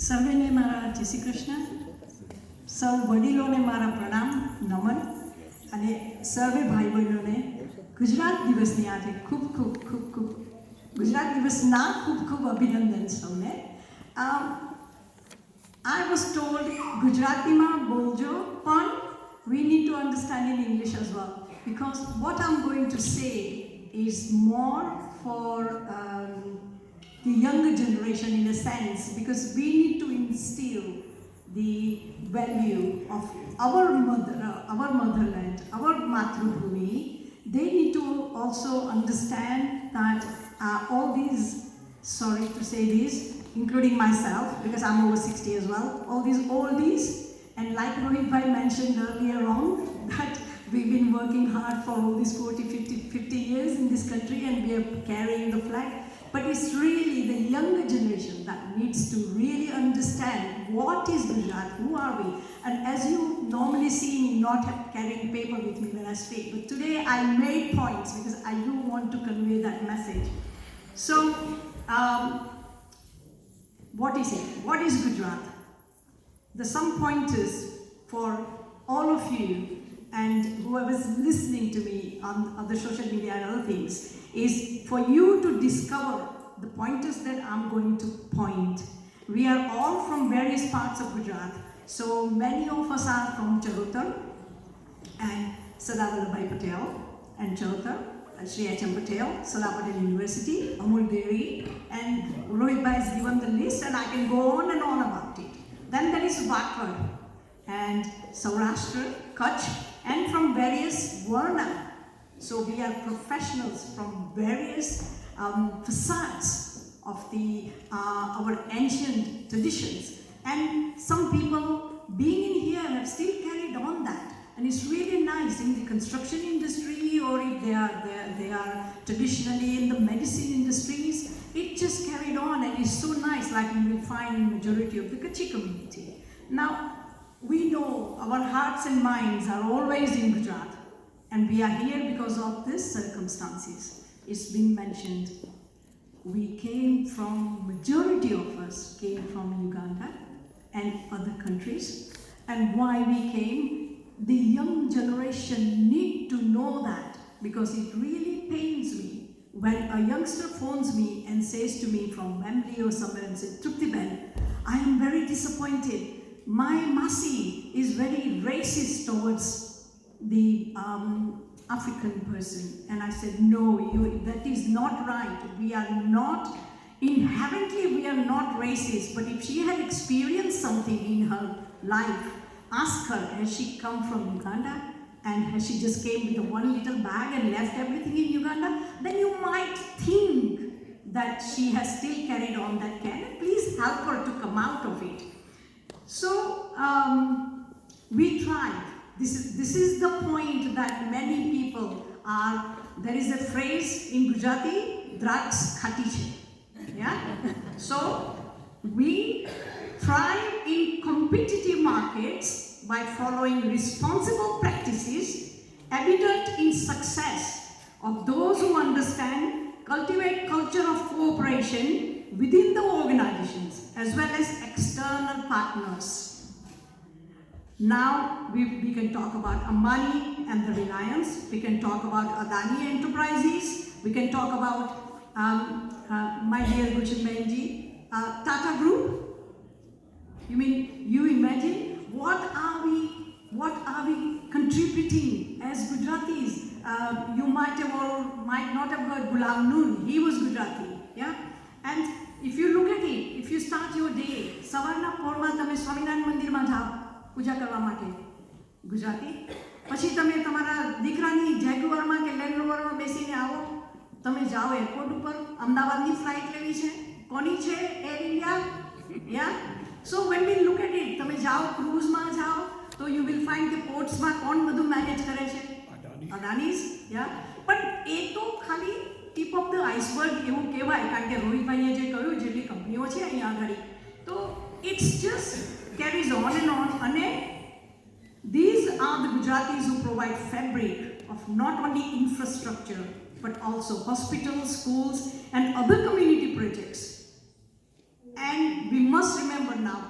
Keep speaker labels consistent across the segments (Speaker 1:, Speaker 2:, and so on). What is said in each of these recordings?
Speaker 1: સર્વેને મારા જય શ્રી કૃષ્ણ. સૌ વડીલોને મારા પ્રણામ નમન અને સર્વે ભાઈ બહેનોને ગુજરાત દિવસની આજે ખૂબ ખૂબ ખૂબ ખૂબ ગુજરાત દિવસના ખૂબ ખૂબ અભિનંદન સૌને. I was told ગુજરાતીમાં બોલજો પણ we need to understand in English as well, because what I'm going to say is more for the younger generation in a sense, because we need to instill the value of our motherland, our Matrubhumi. They need to also understand that all these, sorry to say this, including myself, because I'm over 60 as well, all these oldies, and like Rohit Bhai mentioned earlier on, that we've been working hard for all these 40, 50 years in this country and we are carrying the flag. But it's really the younger generation that needs to really understand what is Gujarat, who are we. And as you normally see me not carrying paper with me when I speak, but today I made points because I do want to convey that message. So, what is it? What is Gujarat? There's some pointers for all of you and whoever's listening to me on the social media and other things, is for you to discover the pointers that I'm going to point. We are all from various parts of Gujarat. So many of us are from Charotar and Sardar Vallabhbhai Patel and Charotar, Shri H.M. Patel, Sardar Patel University, Amul Dairy, and Rohit Bhai has given the list and I can go on and on about it. Then there is Watwad and Saurashtra, Kutch, and from various Varna. So we are professionals from various facades of our ancient traditions. And some people being in here have still carried on that. And it's really nice in the construction industry, or if they are traditionally in the medicine industries, it just carried on and it's so nice, like you will find in majority of the Kutchi community. Now, we know our hearts and minds are always in Gujarat, and we are here because of these circumstances. It's been mentioned, we came from, majority of us came from Uganda and other countries. And why we came, the young generation need to know that, because it really pains me when a youngster phones me and says to me from Wembley or somewhere and says, Truptiben, I am very disappointed. My Masi is very racist towards the African person. And I said, no, that is not right. We are not, inherently we are not racist, but if she had experienced something in her life, ask her, has she come from Uganda? And has she just came with a one little bag and left everything in Uganda? Then you might think that she has still carried on that can. Please help her to come out of it. So, we tried. This is the point that many people are, there is a phrase in Gujarati, drugs khati che. Yeah? So, we thrive in competitive markets by following responsible practices evident in success of those who understand, cultivate culture of cooperation within the organizations as well as external partners. Now we can talk about Ambani and the Reliance, we can talk about Adani Enterprises, we can talk about my dear Gulshan Benji, Tata Group. You mean, you imagine what are we contributing as Gujaratis? You might have or might not have heard Gulam Noon, he was Gujarati, yeah? And if you look at it, if you start your day, Savarna Porma tame Swaminarayan Mandir ma jao પૂજા કરવા માટે ગુજરાતી, પછી તમે તમારા દીકરાની જેગ્યુઆરમાં કે land રોવરમાં બેસીને આવો, તમે જાઓ એરપોર્ટ ઉપર, અમદાવાદની ફ્લાઇટ લેવી છે, કોની છે? Air India, yeah? So when we look at it, તમે જાઓ ક્રૂઝમાં જાઓ તો યુ વિલ ફાઇન્ડ કે પોર્ટ્સમાં કોણ બધું મેનેજ કરે છે? અદાનીઝ, યા? પણ એ તો ખાલી ટીપ ઓફ ધ આઇસબર્ગ એવું કહેવાય, કારણ કે રોહિતભાઈએ જે કહ્યું જેટલી કંપનીઓ છે અહીંયા આગળ, તો it's just carries on and on. And these are the Gujaratis who provide fabric of not only infrastructure but also hospitals, schools and other community projects. And we must remember now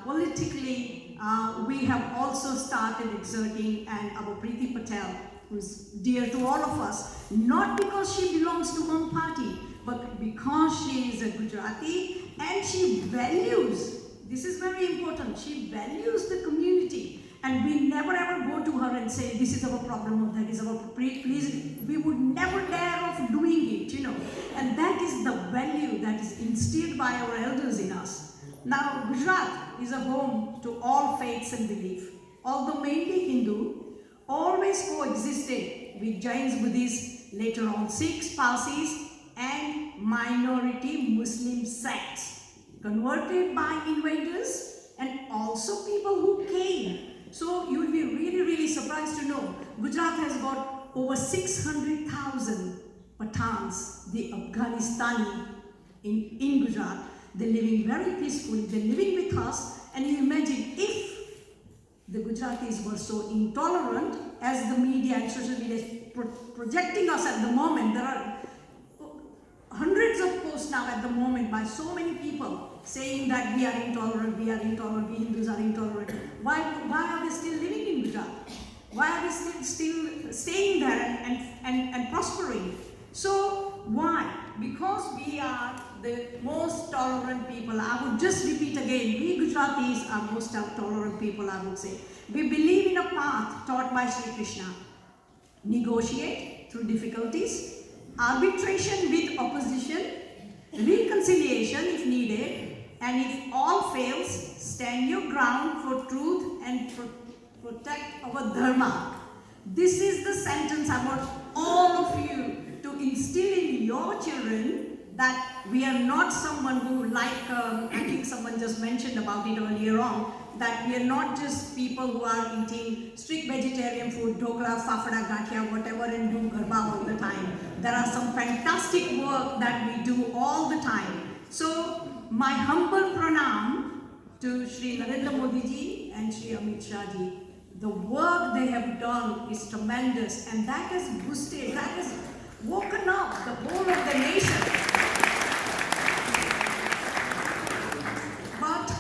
Speaker 1: we have also started exerting, and our Preeti Patel, who's dear to all of us, not because she belongs to one party, but because she is a Gujarati and she values, this is very important, she values the community. And we never ever go to her and say, this is our problem or that is our problem. Please, we would never dare of doing it, you know. And that is the value that is instilled by our elders in us. Now, Gujarat is a home to all faiths and belief. Although mainly Hindu, always coexisted with Jains, Buddhists, later on Sikhs, Parsis, and minority Muslim sects, converted by invaders and also people who came. So you will be really, really surprised to know Gujarat has got over 600,000 Pathans, the Afghanistani in Gujarat. They're living very peacefully, they're living with us, and you imagine if the Gujaratis were so intolerant as the media and social media is projecting us at the moment. There are hundreds of posts now at the moment by so many people saying that we are intolerant, we Hindus are intolerant. Why are they still living in Gujarat? Why are they still staying there and prospering? So why? Because we are the most tolerant people. I would just repeat again, we Gujaratis are most tolerant people, I would say. We believe in a path taught by Sri Krishna. Negotiate through difficulties, arbitration with opposition, reconciliation if needed, and if all fails, stand your ground for truth and protect our dharma. This is the sentence I want all of you to instill in your children, that we are not someone who, like I think someone just mentioned about it earlier on, that we are not just people who are eating strict vegetarian food, dhokla, fafda, gathia, whatever, and do garba all the time. There are some fantastic work that we do all the time. So my humble pranam to Shri Narendra Modi ji and Shri Amit Shah ji. The work they have done is tremendous, and that has boosted, that has woken up the whole of the nation. But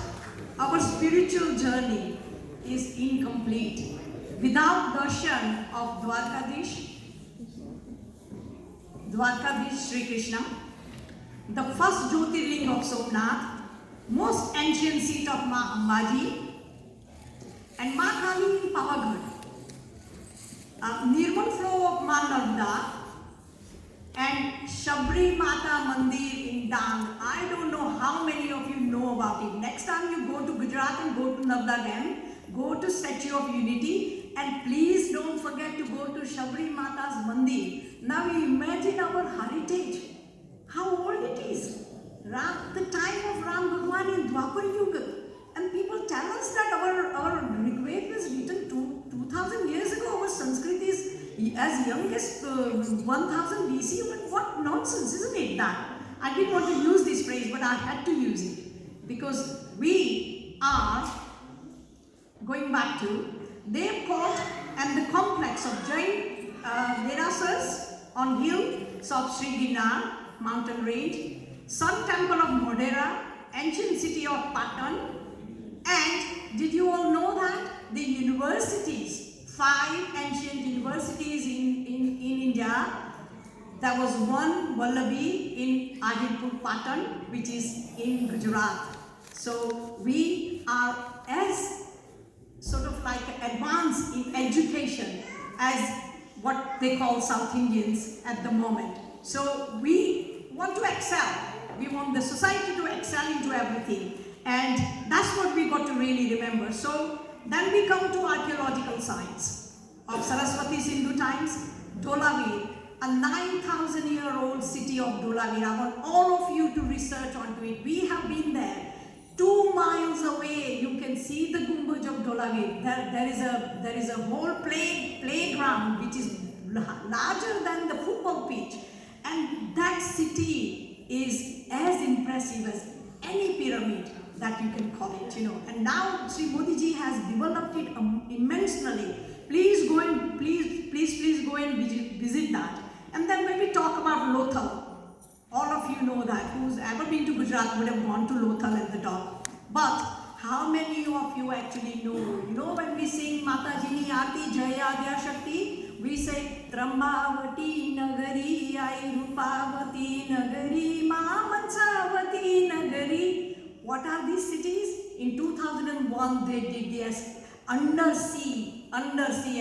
Speaker 1: our spiritual journey is incomplete without darshan of Dwarkadish Sri Krishna, the first Jyotirling of Somnath, most ancient seat of Ma Ambaji, and Ma Kali in Pavagadh, Nirmal flow of Ma Narmada, and Shabri Mata Mandir in Dang. I don't know how many of you know about it. Next time you go to Gujarat and go to Narmada Dam, go to Statue of Unity, and please don't forget to go to Shabri Mata's Mandir. Now you imagine our heritage, how old it is. The time of Ram Bhagwan in Dwapar Yuga. And people tell us that our Rigveda was written 2000 years ago. Our Sanskrit is as young as 1000 BC. But what nonsense, isn't it that? I didn't want to use this phrase, but I had to use it. Because we are going back to Dev Court and the complex of Jain Derasas on hills of Sri Ginar mountain range, Sun Temple of Modhera, ancient city of Patan. And did you all know that the universities, 5 ancient universities in India, there was one Vallabhi in Adilpur Patan, which is in Gujarat. So we are as sort of like advanced in education as what they call South Indians at the moment. So we want to excel. We want the society to excel into everything. And that's what we got to really remember. So then we come to archaeological sites of Saraswati Sindhu times, Dholavir, a 9,000-year-old city of Dholavir. I want all of you to research onto it. We have been there. 2 miles away, you can see the Gumbaj of Dholavir. There is a whole playground which is larger than the football pitch. And that city is as impressive as any pyramid that you can call it, you know. And now Sri Modi ji has developed it immensely. Please go and please go and visit that. And then when we talk about Lothal, all of you know that, who's ever been to Gujarat would have gone to Lothal at the top. But how many of you actually know? You know, when we sing Matajini Aarti Jaya Adya Shakti, we say Trambavati Nagari, Airupavati Nagari, Mamansavati Nagari. What are these cities? In 2001, they did the undersea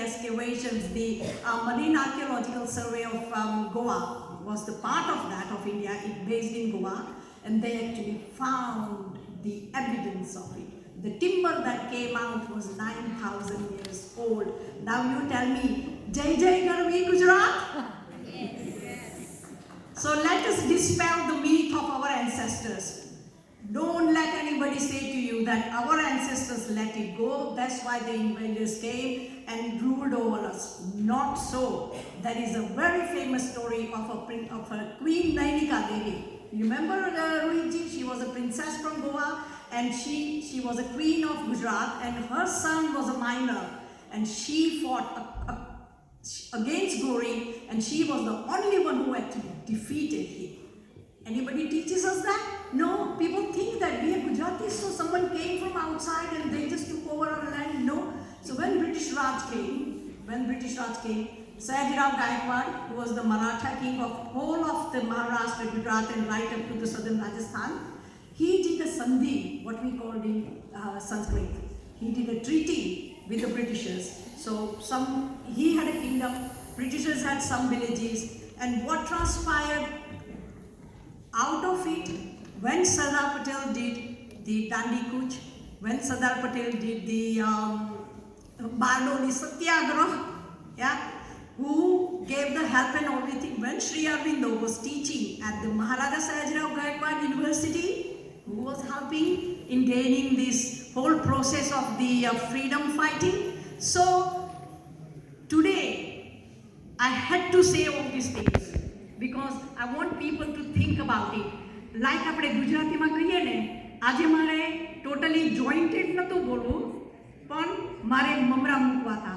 Speaker 1: excavations. The Marine Archaeological Survey of Goa was the part of that of India. It based in Goa, and they actually found the evidence of it. The timber that came out was 9,000 years old. Now you tell me, Jai Jai Garvi Gujarat? Yes. So let us dispel the myth of our ancestors. Don't let anybody say to you that our ancestors let it go, that's why the invaders came and ruled over us. Not so. There is a very famous story of a Queen Nainika Devi. You remember Rohitji? She was a princess from Goa, and she was a queen of Gujarat, and her son was a miner, and she fought against Gauri, and she was the only one who actually defeated him. Anybody teaches us that? No, people think that we are Gujaratis, so someone came from outside and they just took over our land. No. So when British Raj came, Sayajirao Gaikwad, who was the Maratha king of whole of the Maharashtra, Gujarat, and right up to the southern Rajasthan, he did a sandhi, what we called in Sanskrit. He did a treaty with the Britishers. So he had a kingdom, Britishers had some villages, and what transpired out of it, when Sardar Patel did the Dandi Kuch, when Sardar Patel did the Bardoli Satyagraha, yeah, who gave the help and everything, when Sri Aurobindo was teaching at the Maharaja Sayajirao Gaikwad University, who was helping in gaining this whole process of the freedom fighting. So today, I had to say all these things because I want people to think about it. Like આપણે ગુજરાતીમાં કહીએ ને, આજે મારે totally જોઈન્ટેડ નહોતું બોલવું, પણ મારે મમરા મૂકવાતા.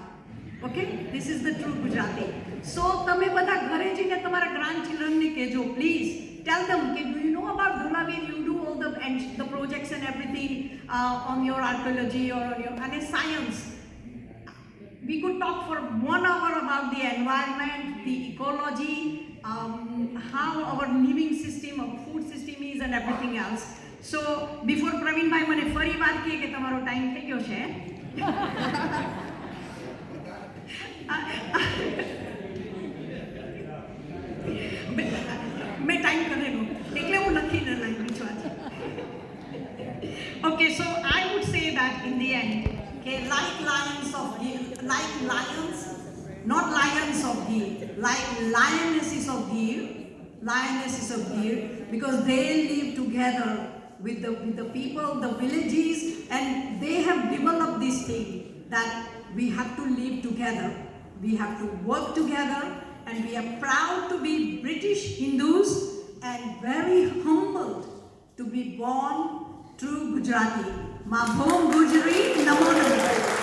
Speaker 1: Okay, this is the true Gujarati. So તમે બધા ઘરે જઈને તમારા ગ્રાન્ડ ચિલ્ડ્રનને કહેજો, please tell them, do you know about Dholaveer? You do all the projects and everything on your archaeology or on your science. We could talk for 1 hour about the environment, the ecology, how our living system, our food system is, and everything else. So before Praveen bhai મને ફરી વાત કહે કે તમારો time થઈ ગયો છે, મેં ટાઈમ કરેલો એટલે હું લખીને લાવી છું આજે. Okay, so I would say that in the end, okay, like lions, not lions of Gir, like lionesses of Gir, because they live together with the people, the villages, and they have developed this thing that we have to live together, we have to work together, and we are proud to be British Hindus and very humbled to be born true Gujarati. Ma bhom Gujari, namo namo.